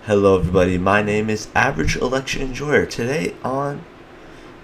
Hello, everybody. My name is Average Election Enjoyer. Today on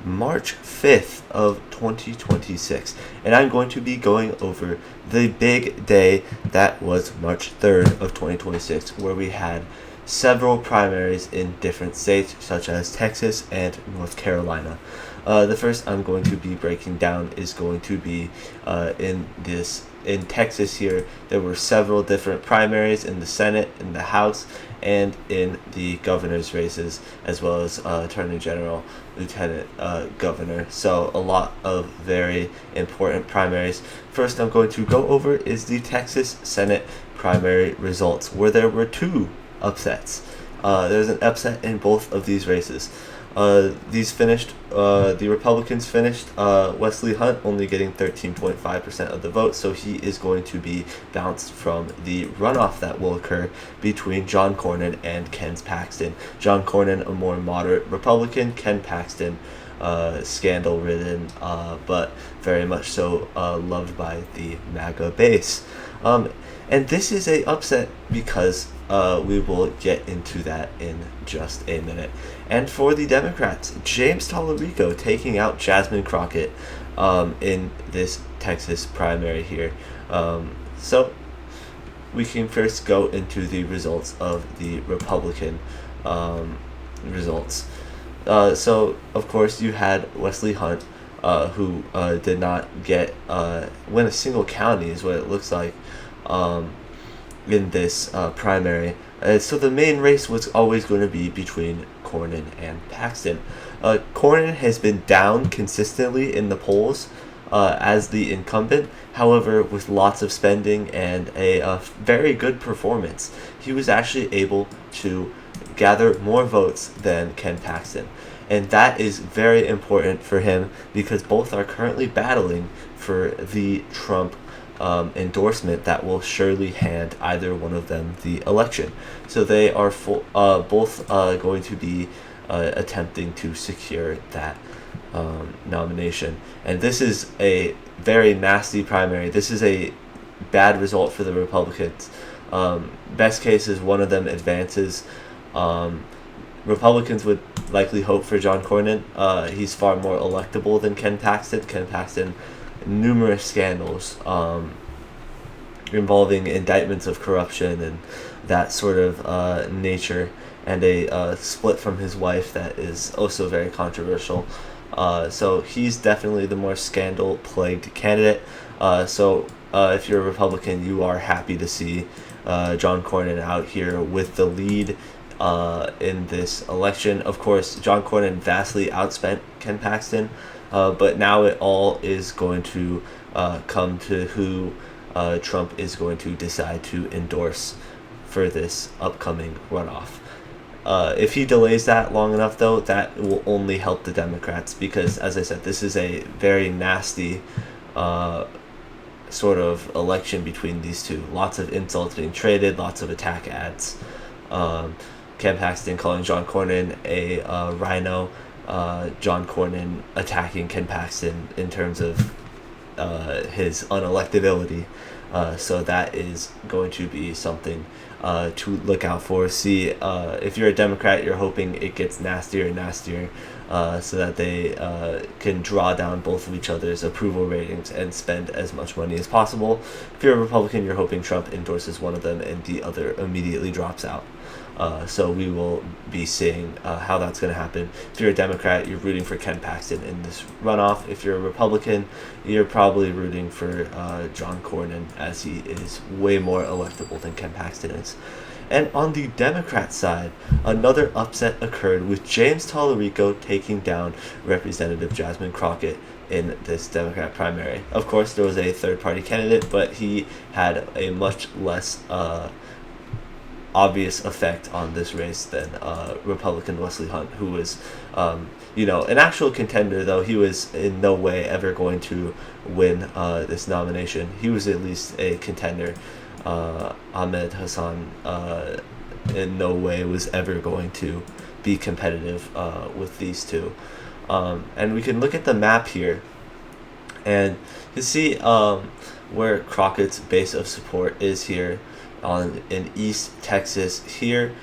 March 5th of 2026, and I'm going to be going over the big day that was March 3rd of 2026, where we had several primaries in different states such as Texas and North Carolina. The first I'm going to be breaking down is going to be in Texas. Here there were several different primaries in the Senate, in the House, and in the governor's races, as well as attorney general, lieutenant governor. So a lot of very important primaries. First I'm going to go over is the Texas Senate primary results, where there were two upsets. There was an upset in both of these races. The Republicans finished Wesley Hunt only getting 13.5% of the vote, so he is going to be bounced from the runoff that will occur between John Cornyn and Ken Paxton. John Cornyn, a more moderate Republican, Ken Paxton, scandal-ridden, but very much so loved by the MAGA base. And this is a upset because we will get into that in just a minute. And for the Democrats, James Tallarico taking out Jasmine Crockett in this Texas primary here. So we can first go into the results of the Republican results. So, of course, you had Wesley Hunt, who did not win a single county, is what it looks like, in this primary. So the main race was always going to be between Cornyn and Paxton. Cornyn has been down consistently in the polls as the incumbent. However, with lots of spending and a very good performance, he was actually able to gather more votes than Ken Paxton. And that is very important for him because both are currently battling for the Trump endorsement that will surely hand either one of them the election. So they are both going to be attempting to secure that nomination. And this is a very nasty primary. This is a bad result for the Republicans. Best case is one of them advances. Republicans would likely hope for John Cornyn. He's far more electable than Ken Paxton. Ken Paxton, numerous scandals involving indictments of corruption and that sort of nature, and a split from his wife that is also very controversial. So he's definitely the more scandal-plagued candidate. So if you're a Republican, you are happy to see John Cornyn out here with the lead in this election. Of course, John Cornyn vastly outspent Ken Paxton, but now it all is going to come to who Trump is going to decide to endorse for this upcoming runoff. If he delays that long enough, though, that will only help the Democrats because, as I said, this is a very nasty sort of election between these two. Lots of insults being traded, lots of attack ads. Ken Paxton calling John Cornyn a rhino, John Cornyn attacking Ken Paxton in terms of his unelectability. So that is going to be something to look out for. See, if you're a Democrat, you're hoping it gets nastier and nastier so that they can draw down both of each other's approval ratings and spend as much money as possible. If you're a Republican, you're hoping Trump endorses one of them and the other immediately drops out. So we will be seeing how that's going to happen. If you're a Democrat, you're rooting for Ken Paxton in this runoff. If you're a Republican, you're probably rooting for John Cornyn, as he is way more electable than Ken Paxton is. And on the Democrat side, another upset occurred with James Tallarico taking down Representative Jasmine Crockett in this Democrat primary. Of course, there was a third-party candidate, but he had a much less obvious effect on this race than Republican Wesley Hunt, who was, an actual contender, though he was in no way ever going to win this nomination. He was at least a contender. Ahmed Hassan in no way was ever going to be competitive with these two. And we can look at the map here, and you see where Crockett's base of support is here in East Texas. Here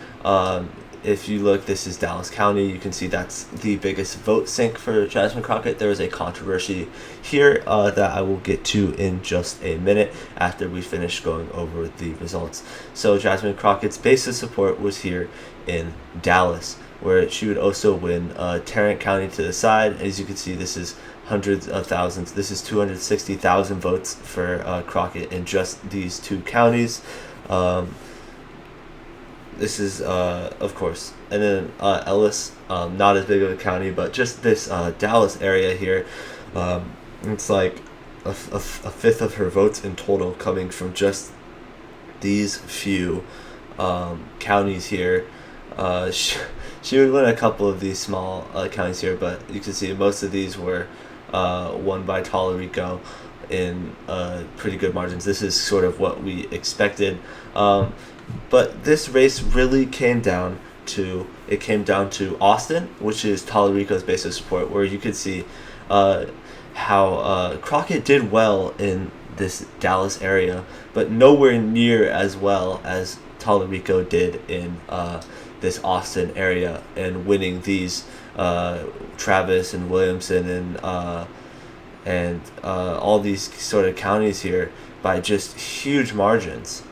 If you look, this is Dallas County. You can see that's the biggest vote sink for Jasmine Crockett. There was a controversy here that I will get to in just a minute after we finish going over the results. So Jasmine Crockett's base of support was here in Dallas, where she would also win Tarrant County to the side. As you can see, this is hundreds of thousands. This is 260,000 votes for Crockett in just these two counties. This is, of course, and then Ellis, not as big of a county, but just this Dallas area here, it's like a fifth of her votes in total coming from just these few counties here. She would win a couple of these small counties here, but you can see most of these were won by Tallarico in pretty good margins. This is sort of what we expected. But this race really came down to Austin, which is Tallarico's base of support, where you could see how Crockett did well in this Dallas area, but nowhere near as well as Tallarico did in this Austin area, and winning these Travis and Williamson and all these sort of counties here by just huge margins.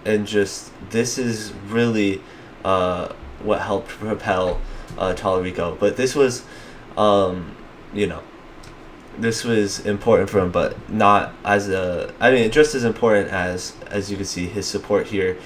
And just this is really what helped propel Tallarico. But this was, this was important for him, but not as just as important as you can see his support here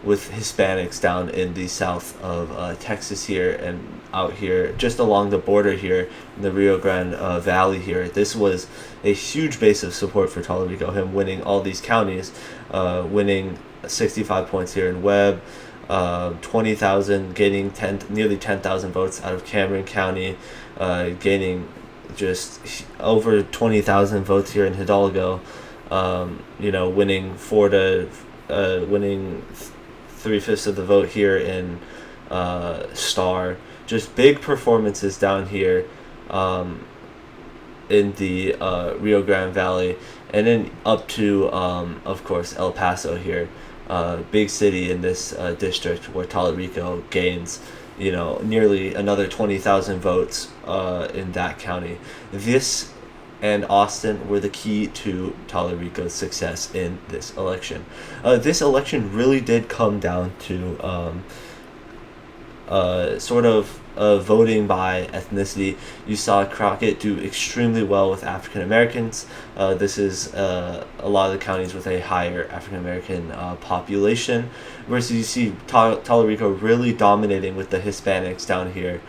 with Hispanics down in the south of Texas here and out here just along the border here in the Rio Grande Valley here. This was a huge base of support for Tallarico, him winning all these counties, winning 65 points here in Webb, 20,000, gaining nearly 10,000 votes out of Cameron County, gaining just over 20,000 votes here in Hidalgo, winning winning 3/5 of the vote here in Star. Just big performances down here in the Rio Grande Valley, and then up to, of course, El Paso here, big city in this district where Tallarico gains, nearly another 20,000 votes in that county. This and Austin were the key to Tallarico's success in this election. This election really did come down to sort of voting by ethnicity. You saw Crockett do extremely well with African Americans. This is a lot of the counties with a higher African American population, versus you see Tallarico really dominating with the Hispanics down here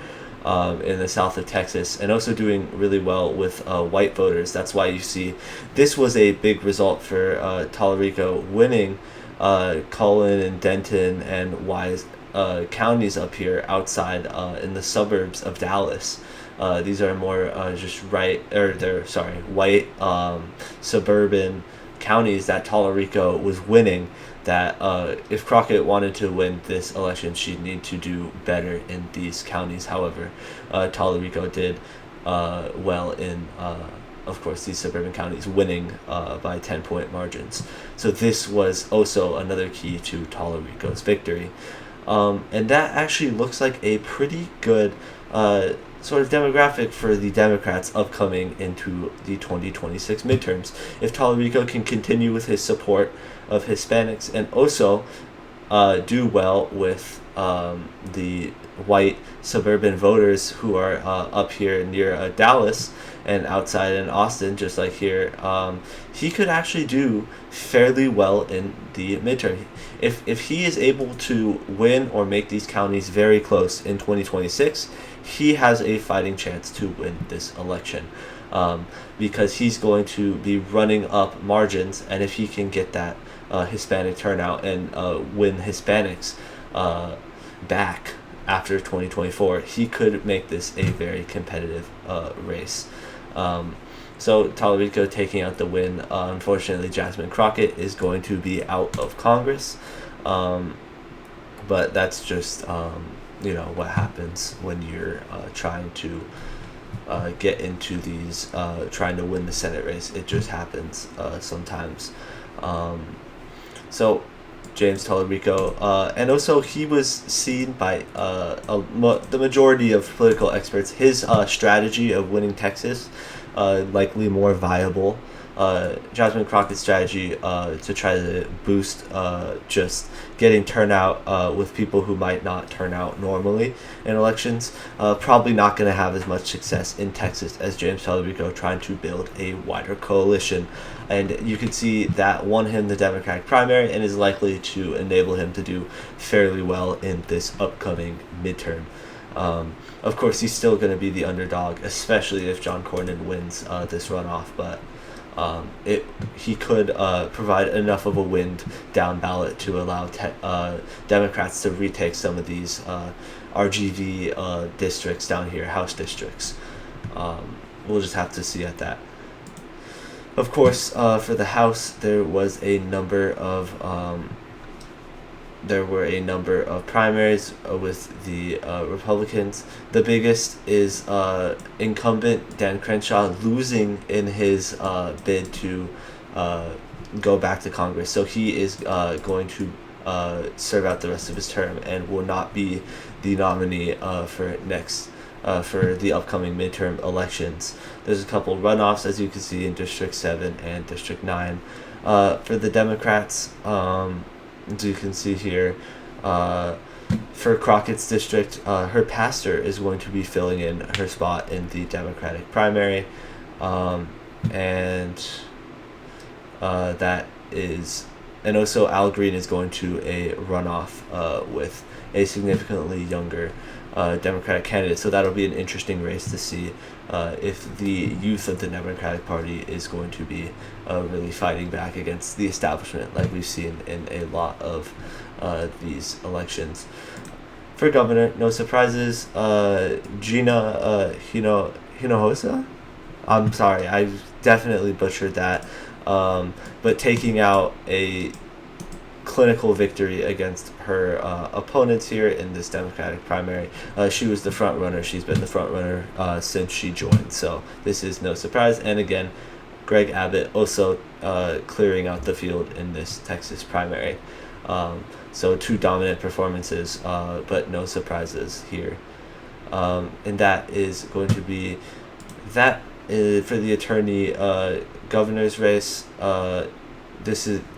in the south of Texas, and also doing really well with white voters. That's why you see this was a big result for Tallarico winning Cullen and Denton and Wise counties up here outside in the suburbs of Dallas. These are more white suburban counties that Tallarico was winning, that if Crockett wanted to win this election, she'd need to do better in these counties. However, Tallarico did well in, of course, these suburban counties, winning by 10-point margins. So this was also another key to Tallarico's victory. And that actually looks like a pretty good sort of demographic for the Democrats upcoming into the 2026 midterms. If Tallarico can continue with his support of Hispanics and also do well with the white suburban voters who are up here near Dallas and outside in Austin, just like here, he could actually do fairly well in the midterm. If he is able to win or make these counties very close in 2026, he has a fighting chance to win this election, because he's going to be running up margins, and if he can get that Hispanic turnout and win Hispanics back after 2024, he could make this a very competitive race. So Tallarico taking out the win. Unfortunately, Jasmine Crockett is going to be out of Congress, but that's just what happens when you're trying to get into these, trying to win the Senate race. It just happens sometimes. So James Tallarico, and also he was seen by the majority of political experts. His strategy of winning Texas, likely more viable. Jasmine Crockett's strategy to try to boost just getting turnout with people who might not turn out normally in elections, probably not going to have as much success in Texas as James Tallarico trying to build a wider coalition. And you can see that won him the Democratic primary and is likely to enable him to do fairly well in this upcoming midterm. Of course, he's still going to be the underdog, especially if John Cornyn wins this runoff, but he could provide enough of a wind down ballot to allow Democrats to retake some of these RGV districts down here, House districts. We'll just have to see at that. Of course, for the House, there were a number of primaries with the Republicans. The biggest is incumbent Dan Crenshaw losing in his bid to go back to Congress. So he is going to serve out the rest of his term and will not be the nominee for the upcoming midterm elections. There's a couple runoffs, as you can see, in District 7 and District 9. For the Democrats, as you can see here, for Crockett's district, her pastor is going to be filling in her spot in the Democratic primary, and also Al Green is going to a runoff with a significantly younger Democratic candidate. So that'll be an interesting race to see if the youth of the Democratic Party is going to be really fighting back against the establishment, like we've seen in a lot of these elections. For governor, no surprises. Gina Hinojosa? I'm sorry, I definitely butchered that. But taking out a clinical victory against her opponents here in this Democratic primary. She was the front runner. She's been the front runner since she joined, so this is no surprise. And again, Greg Abbott also clearing out the field in this Texas primary. So two dominant performances, but no surprises here. And that is going to be that for the attorney governor's race.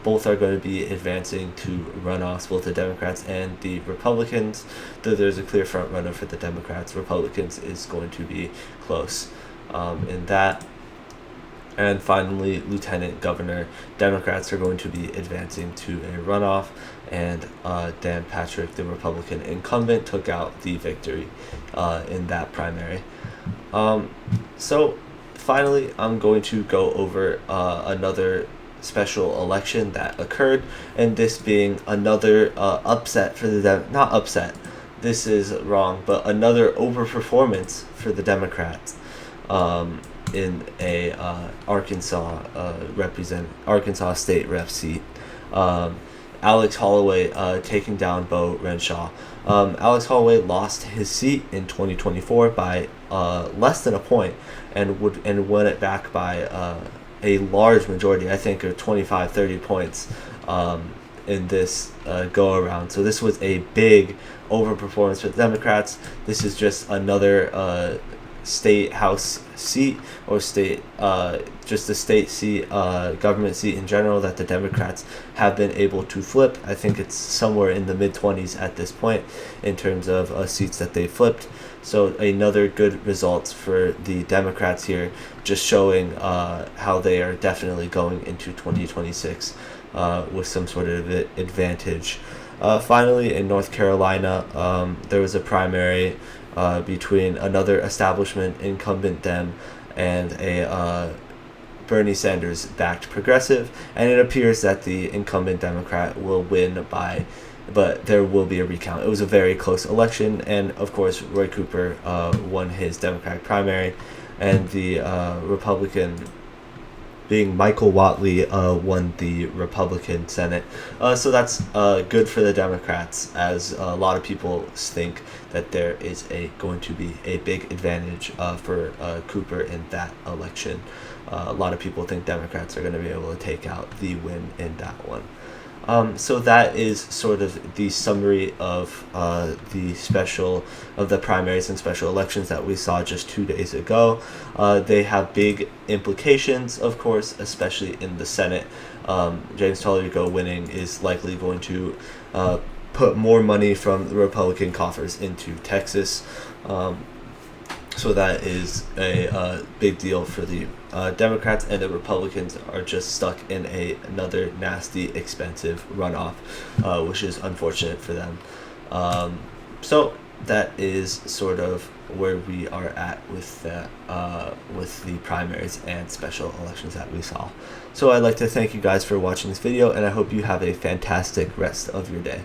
Both are going to be advancing to runoffs, both the Democrats and the Republicans. Though there's a clear front runner for the Democrats, Republicans is going to be close in that. And finally, Lieutenant Governor, Democrats are going to be advancing to a runoff, and Dan Patrick, the Republican incumbent, took out the victory in that primary. So finally, I'm going to go over another special election that occurred, and this being another upset for the not upset, this is wrong, but another overperformance for the Democrats in a Arkansas state rep seat. Alex Holloway taking down Bo Renshaw. Alex Holloway lost his seat in 2024 by less than a point, and won it back by a large majority, I think, of 25-30 points in this go-around. So this was a big overperformance for the Democrats. This is just another state house seat, or just a state seat, government seat in general, that the Democrats have been able to flip. I think it's somewhere in the mid-20s at this point in terms of seats that they flipped. So another good results for the Democrats here, just showing how they are definitely going into 2026 with some sort of advantage. Finally, in North Carolina, there was a primary between another establishment incumbent Dem and a Bernie Sanders-backed progressive, and it appears that the incumbent Democrat will win but there will be a recount. It was a very close election, and of course Roy Cooper won his Democratic primary, and the Republican, being Michael Whatley, won the Republican Senate. So that's good for the Democrats, as a lot of people think that there is going to be a big advantage for Cooper in that election. A lot of people think Democrats are going to be able to take out the win in that one. So that is sort of the summary of the primaries and special elections that we saw just 2 days ago. They have big implications, of course, especially in the Senate. James Tallarico winning is likely going to put more money from the Republican coffers into Texas. So that is a big deal for the Democrats, and the Republicans are just stuck in another nasty, expensive runoff, which is unfortunate for them. So that is sort of where we are at with the primaries and special elections that we saw. So I'd like to thank you guys for watching this video, and I hope you have a fantastic rest of your day.